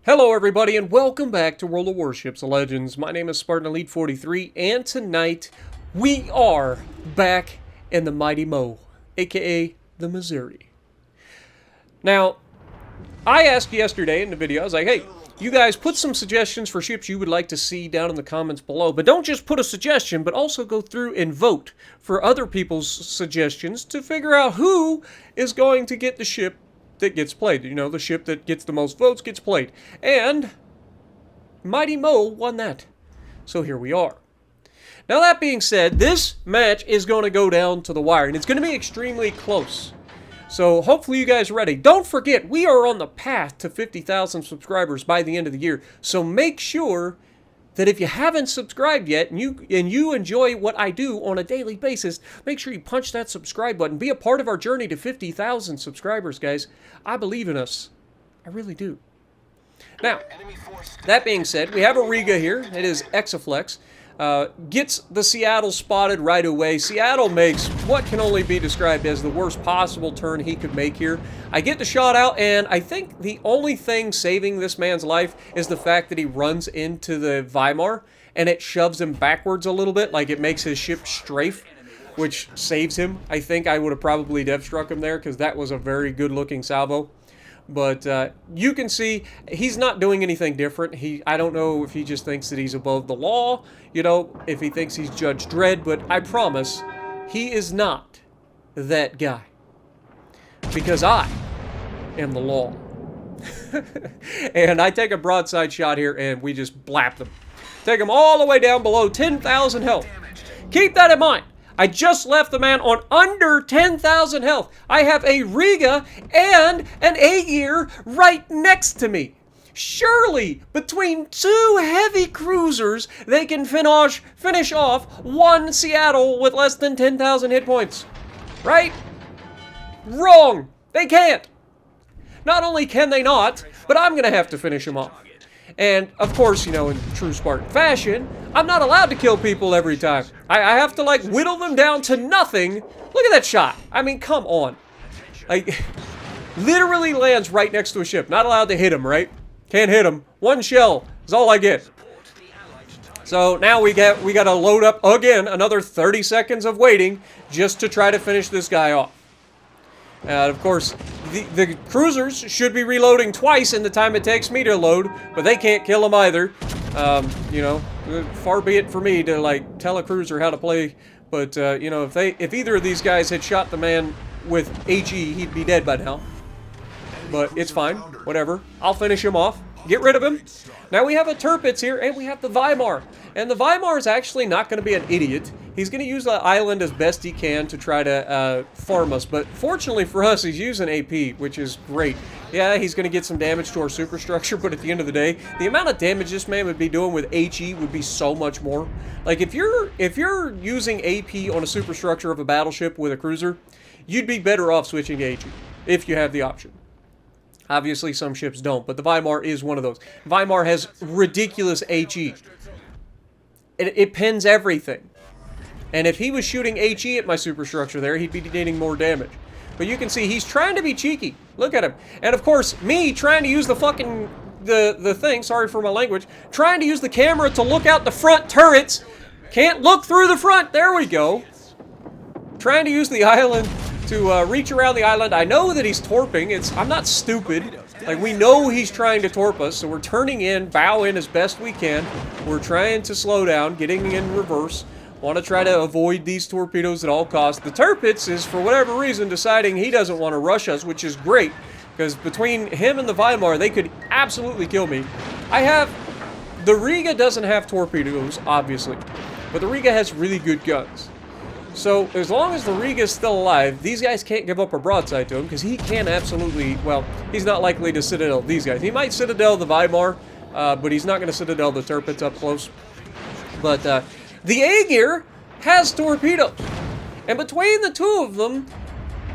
Hello everybody and welcome back to World of Warships Legends. My name is Spartan Elite 43 and tonight we are back in the Mighty Mo, aka the Missouri. Now, I asked yesterday in the video, I was like, hey, you guys put some suggestions for ships you would like to see down in the comments below, but don't just put a suggestion, but also go through and vote for other people's suggestions to figure out who is going to get the ship that gets played. You know, the ship that gets the most votes gets played. And Mighty Mo won that. So here we are. Now that being said, this match is going to go down to the wire, and it's going to be extremely close. So hopefully you guys are ready. Don't forget, we are on the path to 50,000 subscribers by the end of the year. So make sure that if you haven't subscribed yet and you enjoy what I do on a daily basis, make sure you punch that subscribe button. Be a part of our journey to 50,000 subscribers, guys. I believe in us. I really do. Now, that being said, we have a Riga here. It is Exaflex. Gets the Seattle spotted right away. Seattle makes what can only be described as the worst possible turn he could make here. I get the shot out, and I think the only thing saving this man's life is the fact that he runs into the Weimar, and it shoves him backwards a little bit, like it makes his ship strafe, which saves him. I think I would have probably dev struck him there, because that was a very good-looking salvo. But you can see he's not doing anything different. I don't know if he just thinks that he's above the law, you know, if he thinks he's Judge Dredd, but I promise he is not that guy. Because I am the law. And I take a broadside shot here and we just blap them. Take him all the way down below 10,000 health. Keep that in mind. I just left the man on under 10,000 health. I have a Riga and an A-gear right next to me. Surely, between two heavy cruisers, they can finish off one Seattle with less than 10,000 hit points. Right? Wrong. They can't. Not only can they not, but I'm going to have to finish them off. And, of course, you know, in true Spartan fashion, I'm not allowed to kill people every time. I have to, like, whittle them down to nothing. Look at that shot. I mean, come on. Like, literally lands right next to a ship. Not allowed to hit him, right? Can't hit him. One shell is all I get. So now we got to load up again another 30 seconds of waiting just to try to finish this guy off. Of course, the cruisers should be reloading twice in the time it takes me to load, but they can't kill them either. You know, far be it for me to, like, tell a cruiser how to play, but, you know, if either of these guys had shot the man with HE, he'd be dead by now. But it's fine. Whatever. I'll finish him off. Get rid of him. Now we have a Tirpitz here, and we have the Weimar. And the Weimar is actually not going to be an idiot. He's going to use the island as best he can to try to farm us. But fortunately for us, he's using AP, which is great. Yeah, he's going to get some damage to our superstructure, but at the end of the day, the amount of damage this man would be doing with HE would be so much more. Like, if you're using AP on a superstructure of a battleship with a cruiser, you'd be better off switching to HE, if you have the option. Obviously, some ships don't, but the Weimar is one of those. Weimar has ridiculous HE. It pins everything. And if he was shooting HE at my superstructure there, he'd be dealing more damage. But you can see he's trying to be cheeky. Look at him. And of course, me trying to use the fucking, the thing, sorry for my language, trying to use the camera to look out the front turrets. Can't look through the front. There we go. Trying to use the island to reach around the island. I know that he's torping. I'm not stupid. Like, we know he's trying to torp us, so we're turning in, bow in as best we can. We're trying to slow down, getting in reverse. Want to try to avoid these torpedoes at all costs. The Tirpitz is, for whatever reason, deciding he doesn't want to rush us, which is great, because between him and the Weimar, they could absolutely kill me. The Riga doesn't have torpedoes, obviously, but the Riga has really good guns. So, as long as the Riga is still alive, these guys can't give up a broadside to him, because he can absolutely, well, he's not likely to Citadel these guys. He might Citadel the Weimar, but he's not going to Citadel the Tirpitz up close. But, the A-gear has torpedoes. And between the two of them,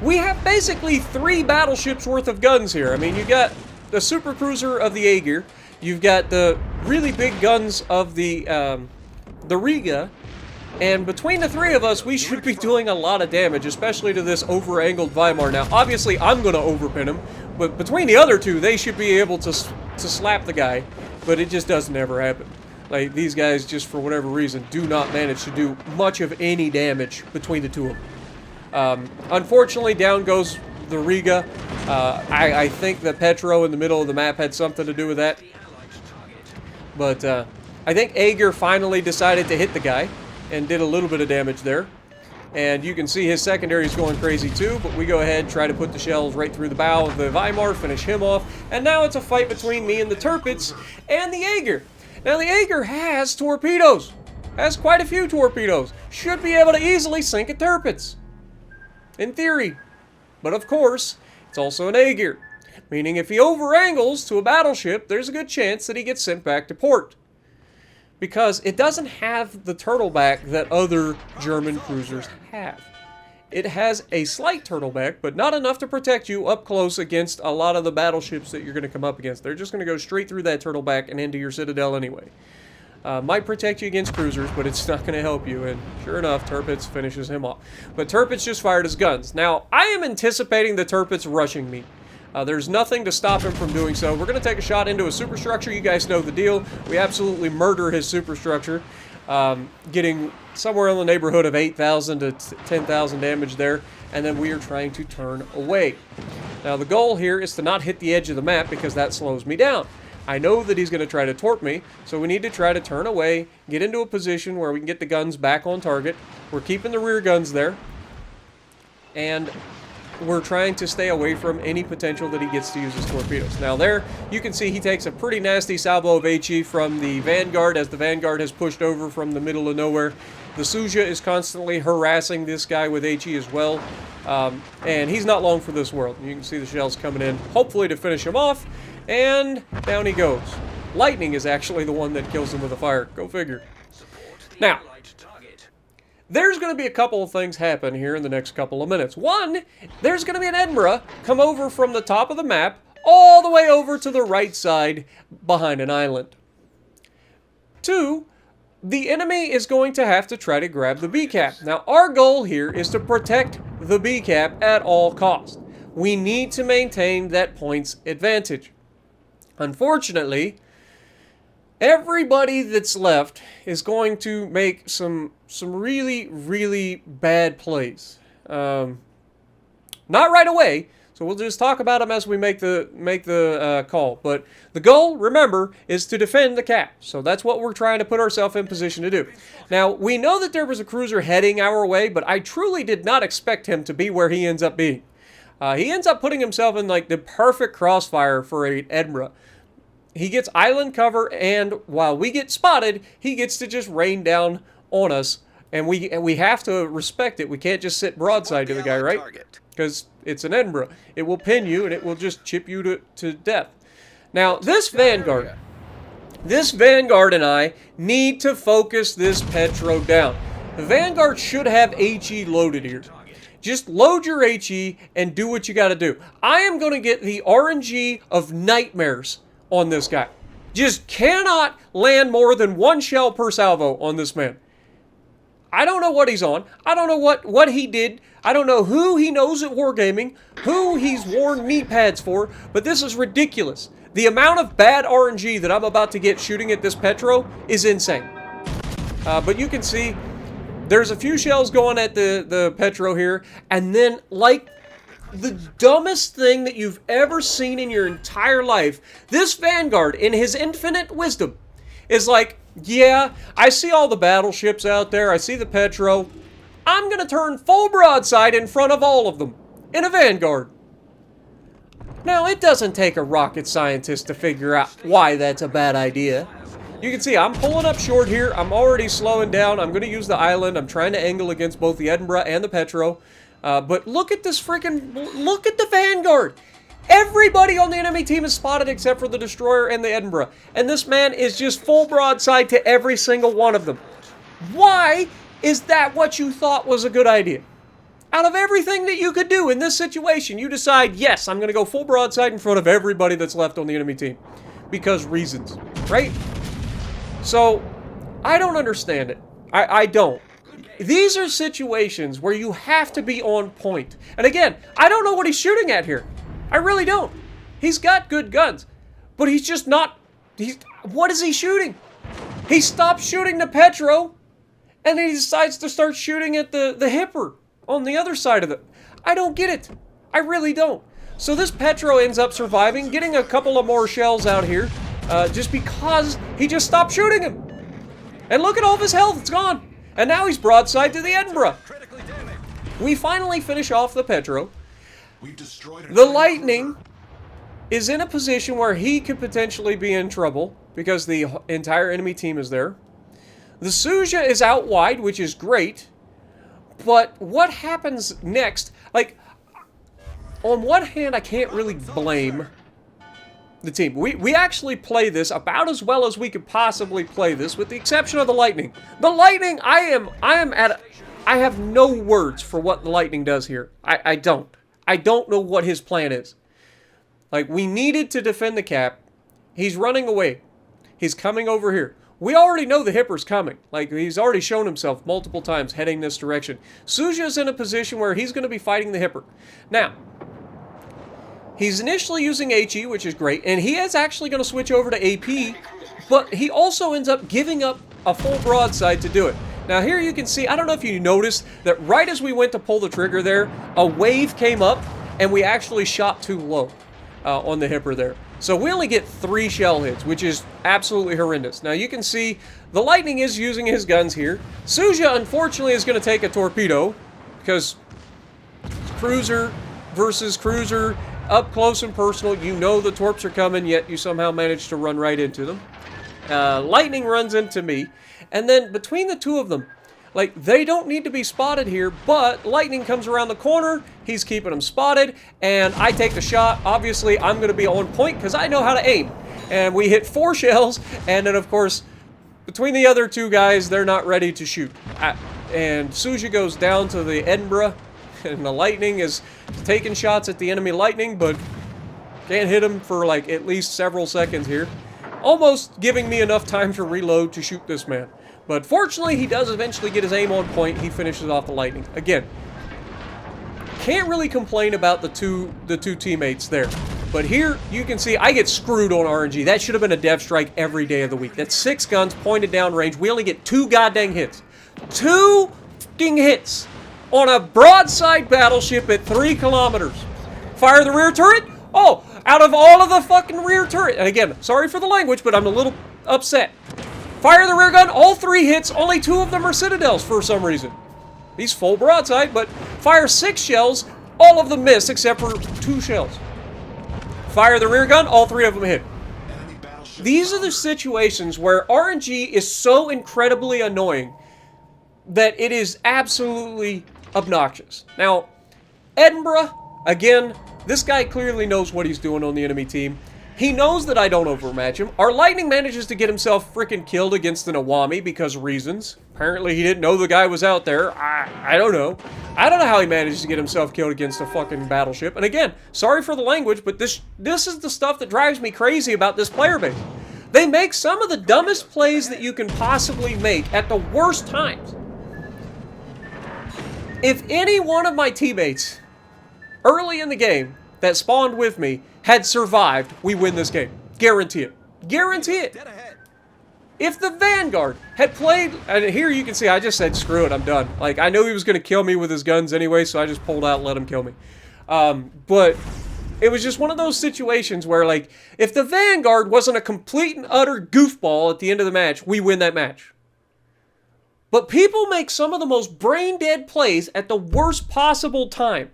we have basically 3 battleships worth of guns here. I mean, you got the supercruiser of the A-gear, you've got the really big guns of the Riga, and between the 3 of us, we should be doing a lot of damage, especially to this over-angled Weimar. Now, obviously, I'm going to overpin him, but between the other 2, they should be able to to slap the guy, but it just doesn't ever happen. Like, these guys, just for whatever reason, do not manage to do much of any damage between the two of them. Unfortunately, down goes the Riga. I think the Petro in the middle of the map had something to do with that. But I think Ager finally decided to hit the guy and did a little bit of damage there. And you can see his secondary is going crazy too, but we go ahead and try to put the shells right through the bow of the Weimar, finish him off. And now it's a fight between me and the Tirpitz and the Ager. Now the Ager has torpedoes. Has quite a few torpedoes. Should be able to easily sink a Tirpitz. In theory. But of course, it's also an Ager. Meaning if he over-angles to a battleship, there's a good chance that he gets sent back to port. Because it doesn't have the turtleback that other German cruisers have. It has a slight turtleback, but not enough to protect you up close against a lot of the battleships that you're going to come up against. They're just going to go straight through that turtleback and into your citadel anyway. Might protect you against cruisers, but it's not going to help you. And sure enough, Tirpitz finishes him off. But Tirpitz just fired his guns. Now, I am anticipating the Tirpitz rushing me. There's nothing to stop him from doing so. We're going to take a shot into a superstructure. You guys know the deal. We absolutely murder his superstructure, getting somewhere in the neighborhood of 8,000 to 10,000 damage there, and then we are trying to turn away. Now, the goal here is to not hit the edge of the map because that slows me down. I know that he's going to try to torp me, so we need to try to turn away, get into a position where we can get the guns back on target. We're keeping the rear guns there, and we're trying to stay away from any potential that he gets to use his torpedoes. Now there, you can see he takes a pretty nasty salvo of HE from the Vanguard as the Vanguard has pushed over from the middle of nowhere. The Suja is constantly harassing this guy with HE as well, and he's not long for this world. You can see the shells coming in, hopefully to finish him off, and down he goes. Lightning is actually the one that kills him with a fire. Go figure. Now, there's going to be a couple of things happen here in the next couple of minutes. One, there's going to be an Edinburgh come over from the top of the map all the way over to the right side behind an island. Two, the enemy is going to have to try to grab the B-cap. Now, our goal here is to protect the B-cap at all costs. We need to maintain that points advantage. Unfortunately, everybody that's left is going to make some really, really bad plays. Not right away, so we'll just talk about them as we make the call. But the goal, remember, is to defend the cap. So that's what we're trying to put ourselves in position to do. Now, we know that there was a cruiser heading our way, but I truly did not expect him to be where he ends up being. He ends up putting himself in like the perfect crossfire for a Edinburgh. He gets island cover, and while we get spotted, he gets to just rain down on us, and we have to respect it. We can't just sit broadside to the guy, right? Because it's an Edinburgh. It will pin you, and it will just chip you to death. Now, this Vanguard and I need to focus this Petro down. The Vanguard should have HE loaded here. Just load your HE and do what you got to do. I am going to get the RNG of nightmares on this guy. Just cannot land more than one shell per salvo on this man. I don't know what he's on. I don't know what he did. I don't know who he knows at Wargaming, who he's worn knee pads for, but this is ridiculous. The amount of bad RNG that I'm about to get shooting at this Petro is insane. But you can see there's a few shells going at the Petro here, and then like the dumbest thing that you've ever seen in your entire life, this Vanguard, in his infinite wisdom, is like, yeah, I see all the battleships out there, I see the Petro, I'm gonna turn full broadside in front of all of them, in a Vanguard. Now, it doesn't take a rocket scientist to figure out why that's a bad idea. You can see I'm pulling up short here, I'm already slowing down, I'm gonna use the island, I'm trying to angle against both the Edinburgh and the Petro. But look at this look at the Vanguard. Everybody on the enemy team is spotted except for the Destroyer and the Edinburgh. And this man is just full broadside to every single one of them. Why is that what you thought was a good idea? Out of everything that you could do in this situation, you decide, yes, I'm going to go full broadside in front of everybody that's left on the enemy team. Because reasons, right? So, I don't understand it. I don't. These are situations where you have to be on point. And again, I don't know what he's shooting at here. I really don't. He's got good guns. But he's just not... What is he shooting? He stops shooting the Petro, and then he decides to start shooting at the Hipper on the other side of it. I don't get it. I really don't. So this Petro ends up surviving, getting a couple of more shells out here, just because he just stopped shooting him. And look at all of his health, it's gone. And now he's broadside to the Edinburgh. We finally finish off the Petro. The Lightning is in a position where he could potentially be in trouble because the entire enemy team is there. The Suja is out wide, which is great. But what happens next? Like, on one hand, I can't really blame the team. We actually play this about as well as we could possibly play this, with the exception of the Lightning. The Lightning, I have no words for what the Lightning does here. I don't know what his plan is. Like, we needed to defend the cap. He's running away. He's coming over here. We already know the Hipper's coming. Like, he's already shown himself multiple times heading this direction. Suja's in a position where he's going to be fighting the Hipper. Now, he's initially using HE, which is great, and he is actually going to switch over to AP, but he also ends up giving up a full broadside to do it. Now here you can see, I don't know if you noticed, that right as we went to pull the trigger there, a wave came up, and we actually shot too low on the Hipper there. So we only get 3 shell hits, which is absolutely horrendous. Now you can see the Lightning is using his guns here. Suja, unfortunately, is going to take a torpedo, because cruiser versus cruiser, up close and personal, you know the torps are coming, yet you somehow manage to run right into them. Lightning runs into me, and then between the two of them, like, they don't need to be spotted here, but Lightning comes around the corner, he's keeping them spotted, and I take the shot. Obviously, I'm going to be on point because I know how to aim. And we hit 4 shells, and then, of course, between the other 2 guys, they're not ready to shoot. And Suja goes down to the Edinburgh, and the Lightning is taking shots at the enemy Lightning, but can't hit him for, like, at least several seconds here. Almost giving me enough time to reload to shoot this man. But fortunately, he does eventually get his aim on point. He finishes off the Lightning. Again, can't really complain about the two teammates there. But here, you can see I get screwed on RNG. That should have been a dev strike every day of the week. That's 6 guns pointed down range. We only get 2 goddamn hits. 2 fucking hits on a broadside battleship at 3 kilometers. Fire the rear turret? Oh, out of all of the fucking rear turret. And again, sorry for the language, but I'm a little upset. Fire the rear gun, all 3 hits, only 2 of them are Citadels for some reason. He's full broadside, but fire 6 shells, all of them miss except for 2 shells. Fire the rear gun, all 3 of them hit. These are the situations where RNG is so incredibly annoying that it is absolutely obnoxious. Now, Edinburgh, again, this guy clearly knows what he's doing on the enemy team. He knows that I don't overmatch him. Our Lightning manages to get himself freaking killed against an Awami because of reasons. Apparently he didn't know the guy was out there. I don't know. I don't know how he managed to get himself killed against a fucking battleship. And again, sorry for the language, but this is the stuff that drives me crazy about this player base. They make some of the dumbest plays that you can possibly make at the worst times. If any one of my teammates early in the game that spawned with me had survived, we win this game. Guarantee it. Guarantee it. If the Vanguard had played, and here you can see I just said screw it, I'm done. Like, I knew he was going to kill me with his guns anyway, so I just pulled out and let him kill me. But it was just one of those situations where, like, if the Vanguard wasn't a complete and utter goofball at the end of the match, we win that match. But people make some of the most brain-dead plays at the worst possible time.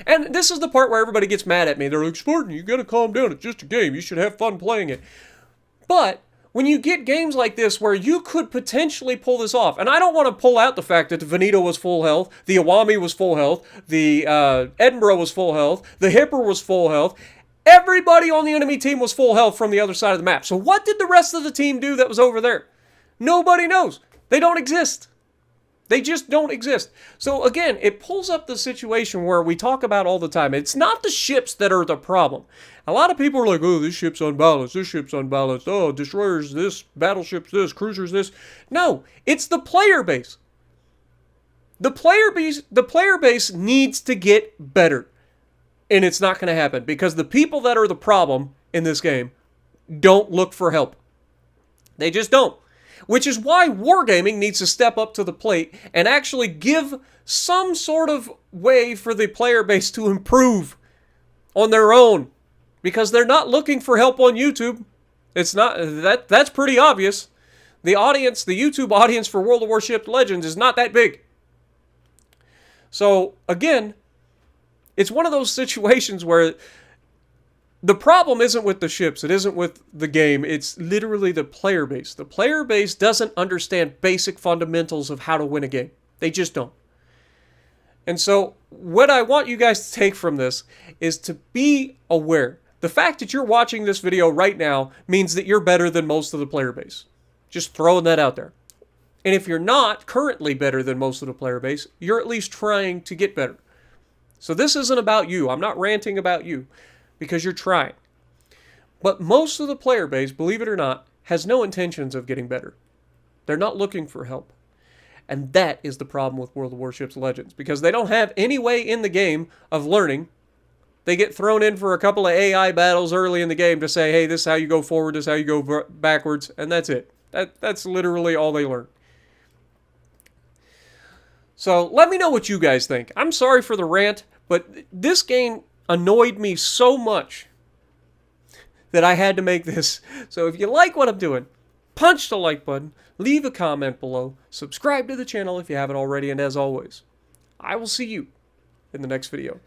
And this is the part where everybody gets mad at me. They're like, Spartan, you gotta calm down. It's just a game. You should have fun playing it. But when you get games like this where you could potentially pull this off, and I don't want to pull out the fact that the Veneto was full health, the Awami was full health, the Edinburgh was full health, the Hipper was full health. Everybody on the enemy team was full health from the other side of the map. So what did the rest of the team do that was over there? Nobody knows. They don't exist. They just don't exist. So again, it pulls up the situation where we talk about all the time. It's not the ships that are the problem. A lot of people are like, oh, this ship's unbalanced, this ship's unbalanced, oh, destroyers this, battleships this, cruisers this. No, it's the player base. The player base needs to get better. And it's not going to happen because the people that are the problem in this game don't look for help. They just don't. Which is why Wargaming needs to step up to the plate and actually give some sort of way for the player base to improve on their own. Because they're not looking for help on YouTube. It's not that's pretty obvious. The audience, the YouTube audience for World of Warships Legends is not that big. So, again, it's one of those situations where the problem isn't with the ships. It isn't with the game. It's literally the player base. The player base doesn't understand basic fundamentals of how to win a game. They just don't. And so what I want you guys to take from this is to be aware. The fact that you're watching this video right now means that you're better than most of the player base. Just throwing that out there. And if you're not currently better than most of the player base, you're at least trying to get better. So this isn't about you. I'm not ranting about you because you're trying. But most of the player base, believe it or not, has no intentions of getting better. They're not looking for help. And that is the problem with World of Warships Legends, because they don't have any way in the game of learning. They get thrown in for a couple of AI battles early in the game to say, hey, this is how you go forward, this is how you go backwards, and that's it. That's literally all they learn. So let me know what you guys think. I'm sorry for the rant, but this game annoyed me so much that I had to make this. So if you like what I'm doing, punch the like button, leave a comment below, subscribe to the channel if you haven't already, and as always, I will see you in the next video.